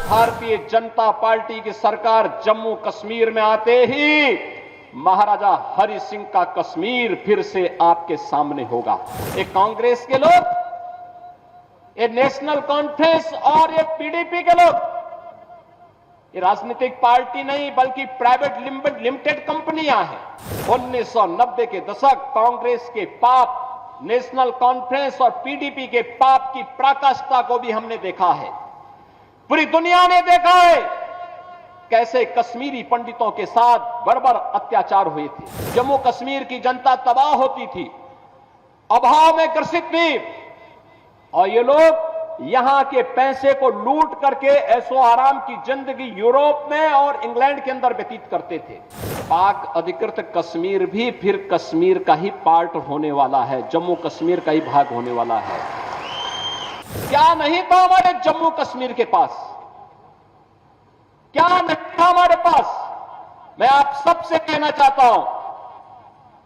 Bharatiya Janata party की सरकार जम्मू कश्मीर में आते ही महाराजा हरि सिंह का कश्मीर फिर से आपके सामने होगा। ये कांग्रेस के लोग, ये नेशनल कॉन्फ्रेंस और ये पीडीपी के लोग, ये राजनीतिक पार्टी नहीं बल्कि प्राइवेट लिमिटेड कंपनियां हैं। 1990 के दशक कांग्रेस के पाप, नेशनल कॉन्फ्रेंस और पीडीपी के पाप की पराकाष्ठा को भी हमने देखा है। पूरी दुनिया ने देखा है कैसे कश्मीरी पंडितों के साथ बर्बर अत्याचार हुए थे। जम्मू कश्मीर की जनता तबाह होती थी, अभाव में ग्रसित थी, और ये लोग यहां के पैसे को लूट करके ऐशो आराम की जिंदगी यूरोप में और इंग्लैंड के अंदर व्यतीत करते थे। पाक अधिकृत कश्मीर भी फिर कश्मीर का ही पार्ट होने वाला है, जम्मू कश्मीर का ही भाग होने वाला है। क्या नहीं था हमारे जम्मू कश्मीर के पास? क्या नहीं था हमारे पास? मैं आप सबसे कहना चाहता हूं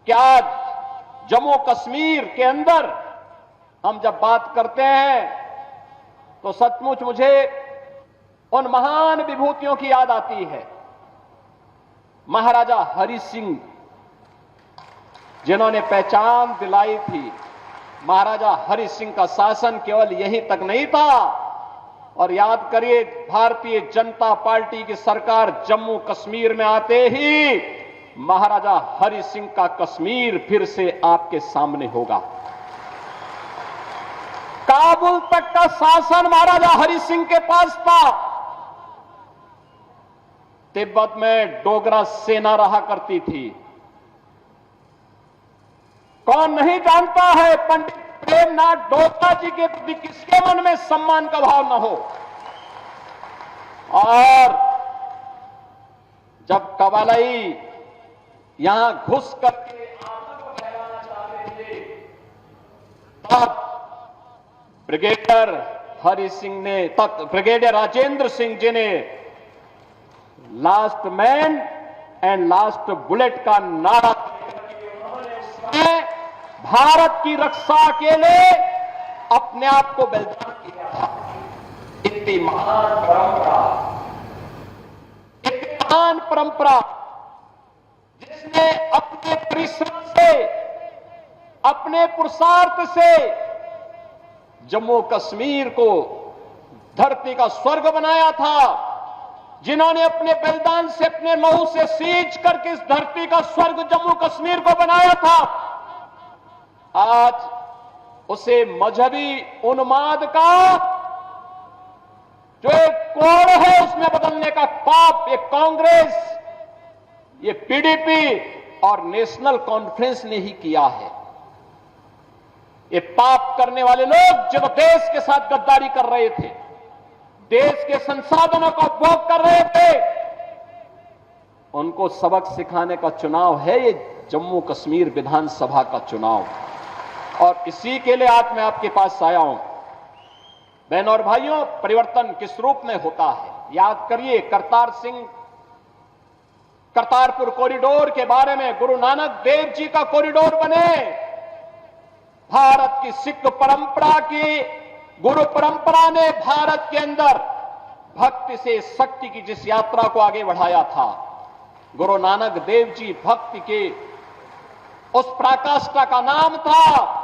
कि आज जम्मू कश्मीर के अंदर हम जब बात करते हैं तो सचमुच मुझे उन महान विभूतियों की याद आती है। महाराजा हरि सिंह जिन्होंने पहचान दिलाई थी। महाराजा हरि सिंह का शासन केवल यहीं तक नहीं था, और याद करिए भारतीय जनता पार्टी की सरकार जम्मू कश्मीर में आते ही महाराजा हरि सिंह का कश्मीर फिर से आपके सामने होगा। काबुल तक का शासन महाराजा हरि सिंह के पास था। तिब्बत में डोगरा सेना रहा करती थी। कौन नहीं जानता है पंडित प्रेमनाथ डोगरा जी के प्रति किसके मन में सम्मान का भाव न हो। और जब कबालाई यहां घुस करके आंसू को फैलाना चाहते थे, तब ब्रिगेडियर हरि सिंह ने, तब ब्रिगेडियर राजेंद्र सिंह जी ने last man and last bullet का नारा भारत की रक्षा के लिए अपने आप को बलिदान किया था। इतनी महान परंपरा, इतनी महान परंपरा जिसने अपने परिश्रम से, अपने पुरुषार्थ से जम्मू कश्मीर को धरती का स्वर्ग बनाया था, जिन्होंने अपने बलिदान से, अपने लहू से सींच करके इस धरती का स्वर्ग जम्मू कश्मीर को बनाया था, आज उसे मजहबी उन्माद का जो एक कोड़ है उसमें बदलने का पाप ये कांग्रेस, ये पीडीपी और नेशनल कॉन्फ्रेंस ने ही किया है। ये पाप करने वाले लोग जो देश के साथ गद्दारी कर रहे थे, देश के संसाधनों का उपभोग कर रहे थे, उनको सबक सिखाने का चुनाव है ये जम्मू कश्मीर विधानसभा का चुनाव। और इसी के लिए आज मैं आपके पास आया हूं। बहनों और भाइयों, परिवर्तन किस रूप में होता है? याद करिए करतारपुर कॉरिडोर के बारे में, गुरु नानक देव जी का कॉरिडोर बने, भारत की सिख परंपरा की गुरु परंपरा ने भारत के अंदर भक्ति से शक्ति की जिस यात्रा को आगे बढ़ाया था, गुरु नानक देव जी भक्ति के उस पराकाष्ठा का नाम था,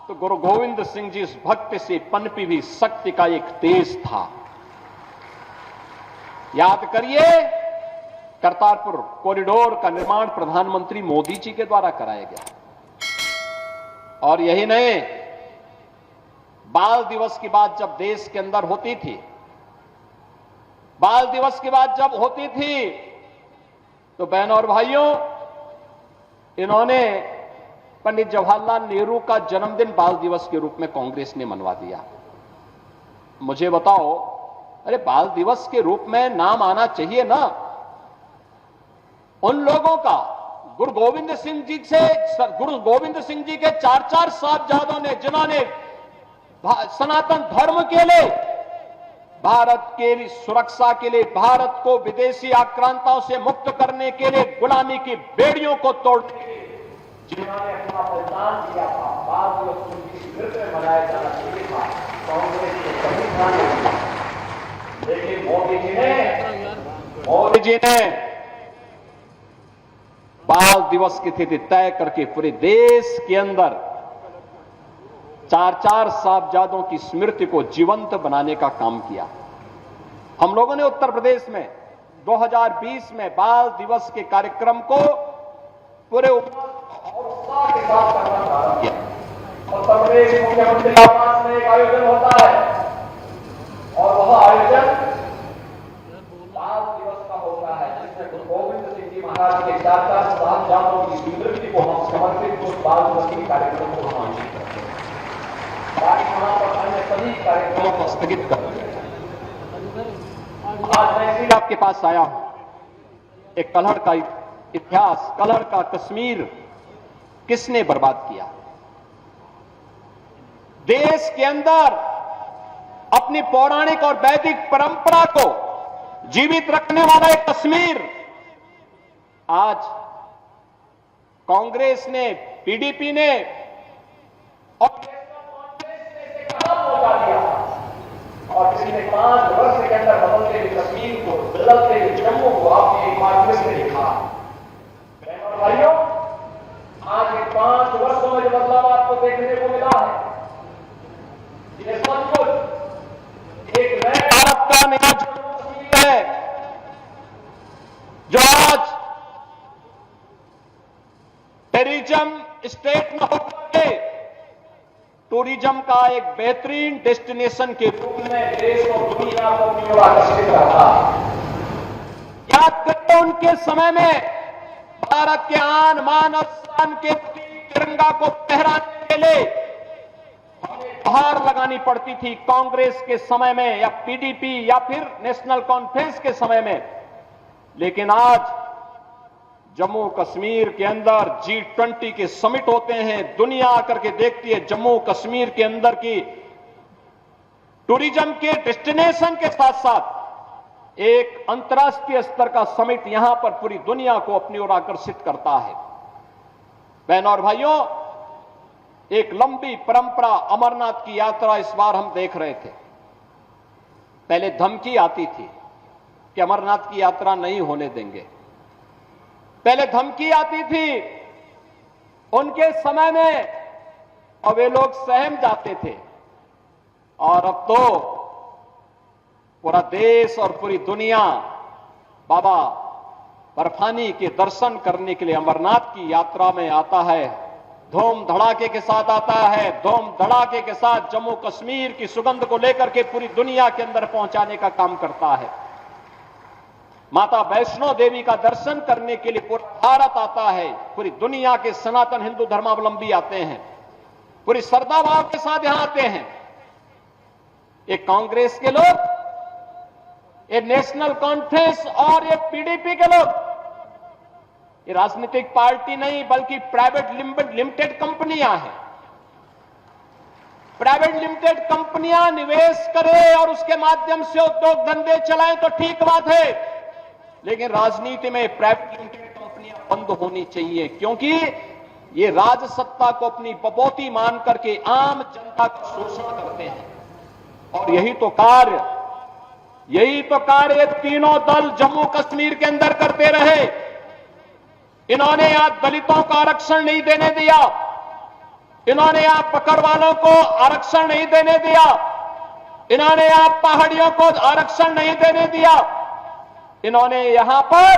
तो गुरु गोविंद सिंह जी इस भक्ति से पनपी हुई शक्ति का एक तेज था। याद करिए, करतारपुर कॉरिडोर का निर्माण प्रधानमंत्री मोदी जी के द्वारा कराया गया। और यही नहीं, बाल दिवस की बात जब देश के अंदर होती थी, बाल दिवस की बात जब होती थी, तो बहनों और भाइयों, इन्होंने पंडित जवाहरलाल नेहरू का जन्मदिन बाल दिवस के रूप में कांग्रेस ने मनवा दिया। मुझे बताओ, अरे बाल दिवस के रूप में नाम आना चाहिए ना उन लोगों का। गुरु गोविंद सिंह जी के 4 साहबजादों ने, जिन्होंने सनातन धर्म के लिए, भारत के लिए सुरक्षा के लिए, भारत को विदेशी आक्रांताओं से मुक्त करने के लिए, गुलामी की बेड़ियों को तोड़ने के लिए जिन्होंने अपना बलिदान दिया था, बाल दिवस उनकी स्मृति में मनाया जाना चाहिए था। कांग्रेस ने कभी ध्यान नहीं दिया, लेकिन मोदी मोदी जी ने बाल दिवस की तिथि तय करके पूरे देश के अंदर 4-4 साहबजादों की स्मृति को जीवंत बनाने का काम किया। हम लोगों ने उत्तर प्रदेश में 2020 में बाल दिवस के कार्यक्रम को पूरे उत्साह के साथ करना प्रारंभ किया। उत्तर प्रदेश मुख्यमंत्री आवास में एक आयोजन होता है और वह आयोजन बाल दिवस का होता है, जिसमें गुरु गोविंद सिंह जी महाराज के 4-4 साहबजादों की स्मृति को हम समर्पित उस बाल दिवस के कार्यक्रम को हम आयोजित करते हैं। वहां पर अन्य सभी कार्यक्रमों को स्थगित कर दिया। आज मैं इसीलिए आपके पास आया हूं। एक कलहड़ का इतिहास, कलहड़ का कश्मीर किसने बर्बाद किया? देश के अंदर अपनी पौराणिक और वैदिक परंपरा को जीवित रखने वाला एक कश्मीर आज कांग्रेस ने, पीडीपी ने और और पिछले 5 वर्ष के अंदर बदलते हुए कश्मीर को, बदलते हुए जम्मू को आपने एक बार फिर से देखा। बहनों और भाइयों, आज के 5 वर्षों में जो बदलाव आपको देखने को मिला है, ये सचमुच एक नए भारत का नया जम्मू कश्मीर है, जो आज टूरिज्म स्टेट में होकर के टूरिज्म का एक बेहतरीन डेस्टिनेशन के रूप में देश और दुनिया को अपनी ओर आकर्षित करता है। याद करें, उनके समय में भारत के आन मान और शान के तिरंगा को फहराने के लिए हार लगानी पड़ती थी कांग्रेस के समय में या पीडीपी या फिर नेशनल कॉन्फ्रेंस के समय में। लेकिन आज जम्मू कश्मीर के अंदर G20 के समिट होते हैं, दुनिया आकर के देखती है जम्मू कश्मीर के अंदर की टूरिज्म के डेस्टिनेशन के साथ साथ एक अंतर्राष्ट्रीय स्तर का समिट यहां पर पूरी दुनिया को अपनी ओर आकर्षित करता है। बहनों और भाइयों, एक लंबी परंपरा अमरनाथ की यात्रा इस बार हम देख रहे थे। पहले धमकी आती थी कि अमरनाथ की यात्रा नहीं होने देंगे, पहले धमकी आती थी उनके समय में और वे लोग सहम जाते थे, और अब तो पूरा देश और पूरी दुनिया बाबा बर्फानी के दर्शन करने के लिए अमरनाथ की यात्रा में आता है। धूम धड़ाके के साथ आता है, धूम धड़ाके के साथ जम्मू कश्मीर की सुगंध को लेकर के पूरी दुनिया के अंदर पहुंचाने का काम करता है। माता वैष्णो देवी का दर्शन करने के लिए पूरा भारत आता है, पूरी दुनिया के सनातन हिंदू धर्मावलंबी आते हैं, पूरी श्रद्धा भाव के साथ यहां आते हैं। ये कांग्रेस के लोग, ये नेशनल कॉन्फ्रेंस और ये पीडीपी के लोग, ये राजनीतिक पार्टी नहीं बल्कि प्राइवेट लिमिटेड कंपनियां हैं। प्राइवेट लिमिटेड कंपनियां निवेश करें और उसके माध्यम से उद्योग धंधे चलाएं तो ठीक बात है, लेकिन राजनीति में प्राइवेट लिमिटेड कंपनियां बंद होनी चाहिए, क्योंकि ये राजसत्ता को अपनी बपौती मान करके आम जनता का शोषण करते हैं। और यही तो कार्य ये तीनों दल जम्मू कश्मीर के अंदर करते रहे। इन्होंने यहां दलितों को आरक्षण नहीं देने दिया, इन्होंने यहां पकड़वालों को आरक्षण नहीं देने दिया, इन्होंने यहां पहाड़ियों को आरक्षण नहीं देने दिया, इन्होंने यहां पर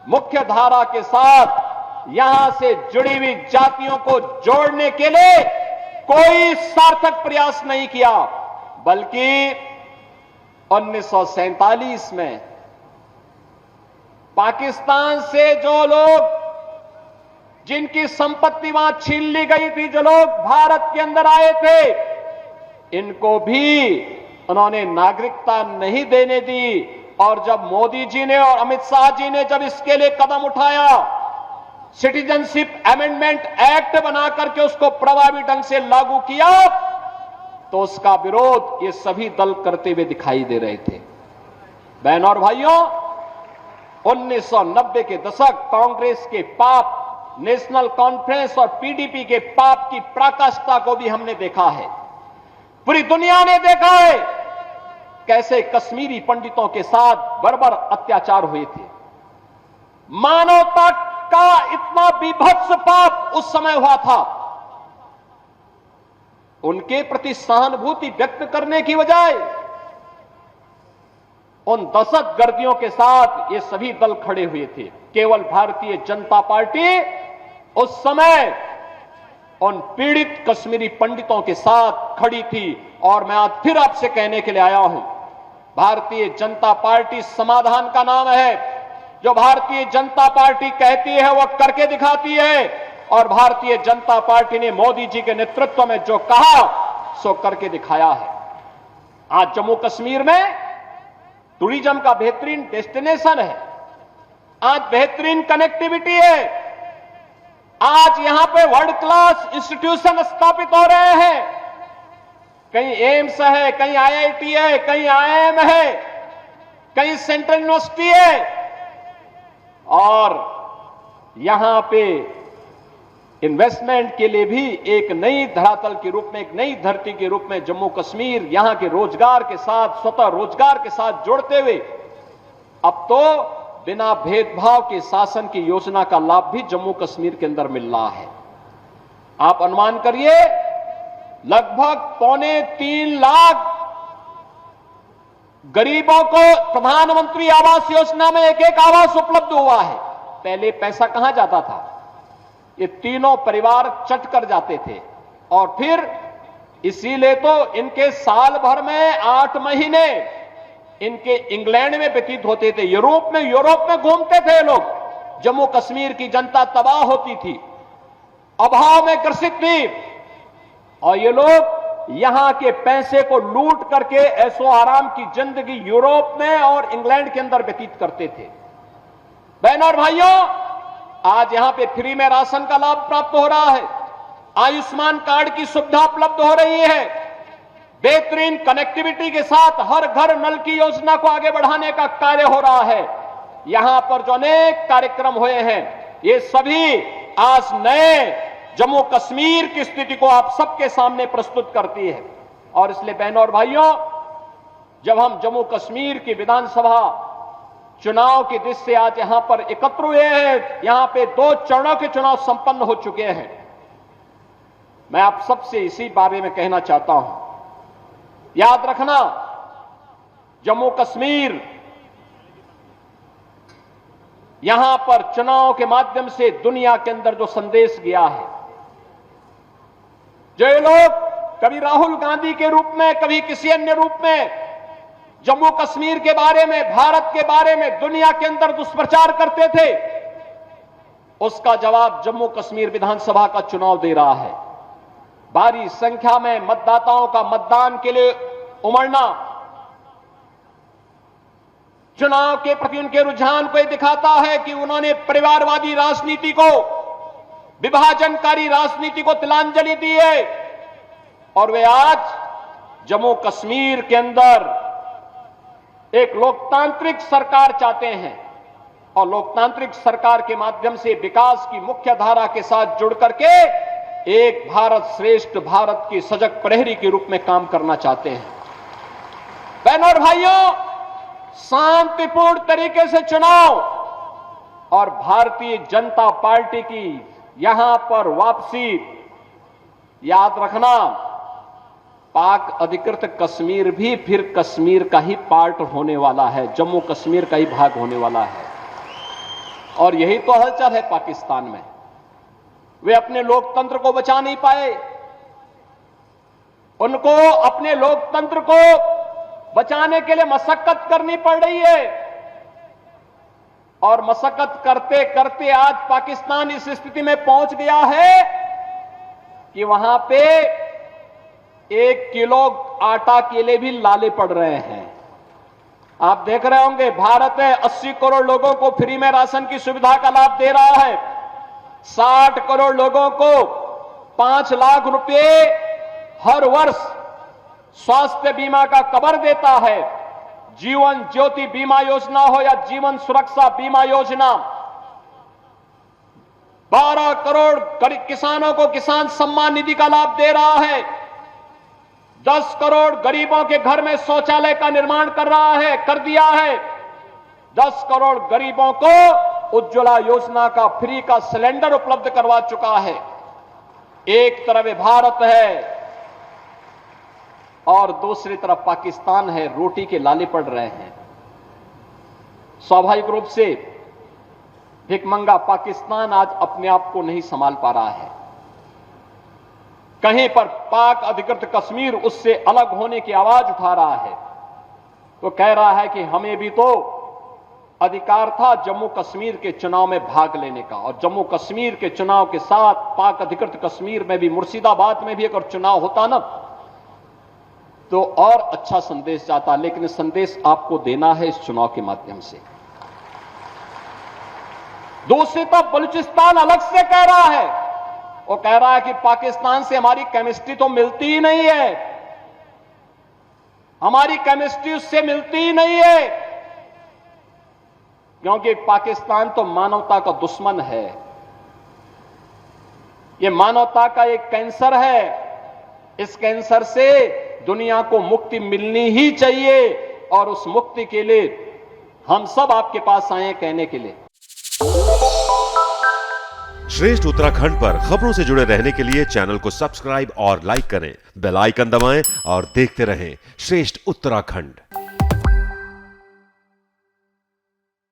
मुख्य धारा के साथ यहां से जुड़ी हुई जातियों को जोड़ने के लिए कोई सार्थक प्रयास नहीं किया, बल्कि 1947 में पाकिस्तान से जो लोग, जिनकी संपत्ति वहां छीन ली गई थी, जो लोग भारत के अंदर आए थे, इनको भी उन्होंने नागरिकता नहीं देने दी। और जब मोदी जी ने और अमित शाह जी ने जब इसके लिए कदम उठाया, सिटीजनशिप अमेंडमेंट एक्ट बना करके उसको प्रभावी ढंग से लागू किया, तो उसका विरोध ये सभी दल करते हुए दिखाई दे रहे थे। बहनों और भाइयों, 1990 के दशक कांग्रेस के पाप, नेशनल कॉन्फ्रेंस और पीडीपी के पाप की पराकाष्ठा को भी हमने देखा है, पूरी दुनिया ने देखा है। कैसे कश्मीरी पंडितों के साथ बर्बर अत्याचार हुए थे। मानवता का इतना बीभत्स पाप उस समय हुआ था, उनके प्रति सहानुभूति व्यक्त करने की बजाय उन दहशतगर्दियों के साथ ये सभी दल खड़े हुए थे। केवल भारतीय जनता पार्टी उस समय उन पीड़ित कश्मीरी पंडितों के साथ खड़ी थी। और मैं आज फिर आपसे कहने के लिए आया हूं, भारतीय जनता पार्टी समाधान का नाम है। जो भारतीय जनता पार्टी कहती है वह करके दिखाती है, और भारतीय जनता पार्टी ने मोदी जी के नेतृत्व में जो कहा सो करके दिखाया है। आज जम्मू कश्मीर में टूरिज्म का बेहतरीन डेस्टिनेशन है, आज बेहतरीन कनेक्टिविटी है, आज यहां पे वर्ल्ड क्लास इंस्टीट्यूशन स्थापित हो रहे हैं। कहीं एम्स है, कहीं आईआईटी है, कहीं आईआईएम है, कहीं सेंट्रल यूनिवर्सिटी है, और यहां पे इन्वेस्टमेंट के लिए भी एक नई धरातल के रूप में, एक नई धरती के रूप में जम्मू कश्मीर यहां के रोजगार के साथ, स्वतः रोजगार के साथ जोड़ते हुए अब तो बिना भेदभाव के शासन की योजना का लाभ भी जम्मू कश्मीर के अंदर मिल रहा है। आप अनुमान करिए, लगभग 2.25 लाख गरीबों को प्रधानमंत्री आवास योजना में एक आवास उपलब्ध हुआ है। पहले पैसा कहां जाता था? ये तीनों परिवार चट कर जाते थे, और फिर इसीलिए तो इनके साल भर में 8 महीने इनके इंग्लैंड में व्यतीत होते थे, यूरोप में घूमते थे लोग। जम्मू कश्मीर की जनता तबाह होती थी, अभाव में ग्रसित थी, और ये लोग यहां के पैसे को लूट करके ऐशो आराम की जिंदगी यूरोप में और इंग्लैंड के अंदर व्यतीत करते थे। बहनों और भाइयों, आज यहां पे फ्री में राशन का लाभ प्राप्त हो रहा है, आयुष्मान कार्ड की सुविधा उपलब्ध हो रही है, बेहतरीन कनेक्टिविटी के साथ हर घर नल की योजना को आगे बढ़ाने का कार्य हो रहा है। यहां पर जो अनेक कार्यक्रम हुए हैं, ये सभी आज नए जम्मू कश्मीर की स्थिति को आप सबके सामने प्रस्तुत करती है। और इसलिए बहनों और भाइयों, जब हम जम्मू कश्मीर की विधानसभा चुनाव की दृष्टि से आज यहां पर एकत्र हुए हैं, यहां पे 2 चरणों के चुनाव संपन्न हो चुके हैं, मैं आप सबसे इसी बारे में कहना चाहता हूं। याद रखना, जम्मू कश्मीर यहां पर चुनाव के माध्यम से दुनिया के अंदर जो संदेश गया है, जो ये लोग कभी राहुल गांधी के रूप में, कभी किसी अन्य रूप में जम्मू कश्मीर के बारे में, भारत के बारे में दुनिया के अंदर दुष्प्रचार करते थे, उसका जवाब जम्मू कश्मीर विधानसभा का चुनाव दे रहा है। भारी संख्या में मतदाताओं का मतदान के लिए उमड़ना चुनाव के प्रति उनके रुझान को दिखाता है कि उन्होंने परिवारवादी राजनीति को, विभाजनकारी राजनीति को तिलांजलि दी है, और वे आज जम्मू कश्मीर के अंदर एक लोकतांत्रिक सरकार चाहते हैं, और लोकतांत्रिक सरकार के माध्यम से विकास की मुख्य धारा के साथ जुड़ करके एक भारत श्रेष्ठ भारत की सजग प्रहरी के रूप में काम करना चाहते हैं। बहनों और भाइयों, शांतिपूर्ण तरीके से चुनाव और भारतीय जनता पार्टी की यहां पर वापसी, याद रखना, पाक अधिकृत कश्मीर भी फिर कश्मीर का ही पार्ट होने वाला है, जम्मू कश्मीर का ही भाग होने वाला है। और यही तो हलचल है पाकिस्तान में। वे अपने लोकतंत्र को बचा नहीं पाए, उनको अपने लोकतंत्र को बचाने के लिए मशक्कत करनी पड़ रही है, और मशक्कत करते करते आज पाकिस्तान इस स्थिति में पहुंच गया है कि वहां पे 1 किलो आटा के लिए भी लाले पड़ रहे हैं। आप देख रहे होंगे, भारत में 80 करोड़ लोगों को फ्री में राशन की सुविधा का लाभ दे रहा है, 60 करोड़ लोगों को 5 लाख रुपए हर वर्ष स्वास्थ्य बीमा का कवर देता है। जीवन ज्योति बीमा योजना हो या जीवन सुरक्षा बीमा योजना, 12 करोड़ किसानों को किसान सम्मान निधि का लाभ दे रहा है। 10 करोड़ गरीबों के घर में शौचालय का निर्माण कर दिया है। 10 करोड़ गरीबों को उज्ज्वला योजना का फ्री का सिलेंडर उपलब्ध करवा चुका है। एक तरफ भारत है और दूसरी तरफ पाकिस्तान है, रोटी के लाले पड़ रहे हैं। स्वाभाविक रूप से भिखमंगा पाकिस्तान आज अपने आप को नहीं संभाल पा रहा है। कहीं पर पाक अधिकृत कश्मीर उससे अलग होने की आवाज उठा रहा है, तो कह रहा है कि हमें भी तो अधिकार था जम्मू कश्मीर के चुनाव में भाग लेने का, और जम्मू कश्मीर के चुनाव के साथ पाक अधिकृत कश्मीर में भी, मुर्शिदाबाद में भी अगर चुनाव होता ना तो और अच्छा संदेश जाता। लेकिन संदेश आपको देना है इस चुनाव के माध्यम से। दूसरी तरफ बलूचिस्तान अलग से कह रहा है, वो कह रहा है कि पाकिस्तान से हमारी केमिस्ट्री तो मिलती ही नहीं है, हमारी केमिस्ट्री उससे मिलती ही नहीं है, क्योंकि पाकिस्तान तो मानवता का दुश्मन है, ये मानवता का एक कैंसर है। इस कैंसर से दुनिया को मुक्ति मिलनी ही चाहिए, और उस मुक्ति के लिए हम सब आपके पास आए हैं कहने के लिए। श्रेष्ठ उत्तराखंड पर खबरों से जुड़े रहने के लिए चैनल को सब्सक्राइब और लाइक करें, बेल आइकन दबाएं और देखते रहें श्रेष्ठ उत्तराखंड।